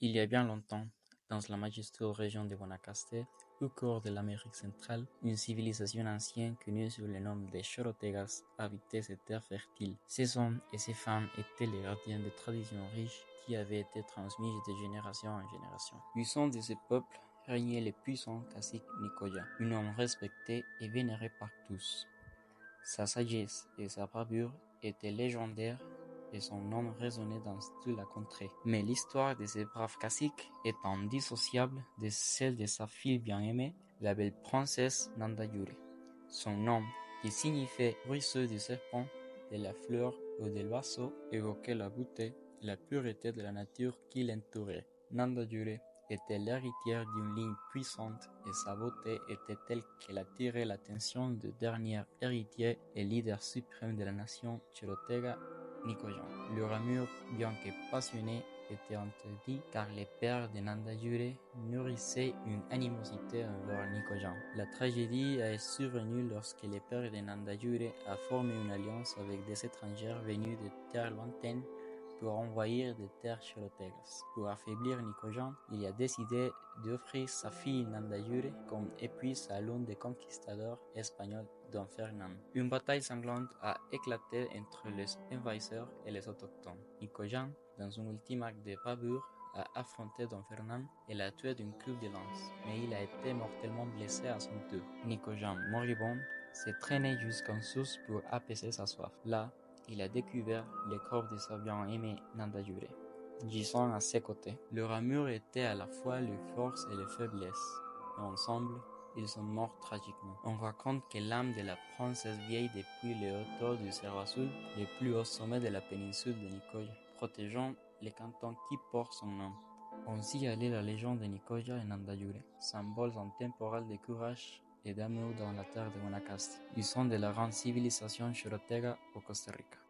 Il y a bien longtemps, dans la majestueuse région de Guanacaste, au cœur de l'Amérique centrale, une civilisation ancienne connue sous le nom des Chorotegas habitait ces terres fertiles. Ces hommes et ces femmes étaient les gardiens de traditions riches qui avaient été transmises de génération en génération. Du sein de ce peuple régnait le puissant cacique Nicoya, un homme respecté et vénéré par tous. Sa sagesse et sa bravoure étaient légendaires et son nom résonnait dans toute la contrée. Mais l'histoire de ce brave cacique est indissociable de celle de sa fille bien-aimée, la belle princesse Nandayure. Son nom, qui signifiait ruisseau du serpent, de la fleur ou de l'oiseau, évoquait la beauté et la pureté de la nature qui l'entourait. Nandayure était l'héritière d'une ligne puissante et sa beauté était telle qu'elle attirait l'attention du dernier héritier et leader suprême de la nation Chorotega, Nicoyan. Leur amour, bien que passionné, était interdit car les pères de Nandayure nourrissaient une animosité envers Nicoyan. La tragédie est survenue lorsque les pères de Nandayure a formé une alliance avec des étrangers venus de terres lointaines pour envahir des terres chorotegas. Pour affaiblir Nicoyan, il a décidé d'offrir sa fille Nandayure comme épouse à l'un des conquistadors espagnols, Don Fernand. Une bataille sanglante a éclaté entre les envahisseurs et les autochtones. Nicoyan, dans un ultime acte de bravoure, a affronté Don Fernand et l'a tué d'une coupe de lance, mais il a été mortellement blessé à son tour. Nicoyan, moribond, s'est traîné jusqu'en source pour apaiser sa soif. Là, il a découvert le corps de sa bien-aimée Nandayure, gisant à ses côtés. Leur amour était à la fois la force et la faiblesse, et ensemble, ils sont morts tragiquement. On raconte que l'âme de la princesse vieille depuis les hauteurs du Cerro Azul, le plus haut sommet de la péninsule de Nicoya, protégeant les cantons qui portent son nom. Ainsi allait la légende de Nicoya et Nandayure, symboles intemporels de courage et d'amour dans la terre de Guanacaste, du sein de la grande civilisation chorotega au Costa Rica.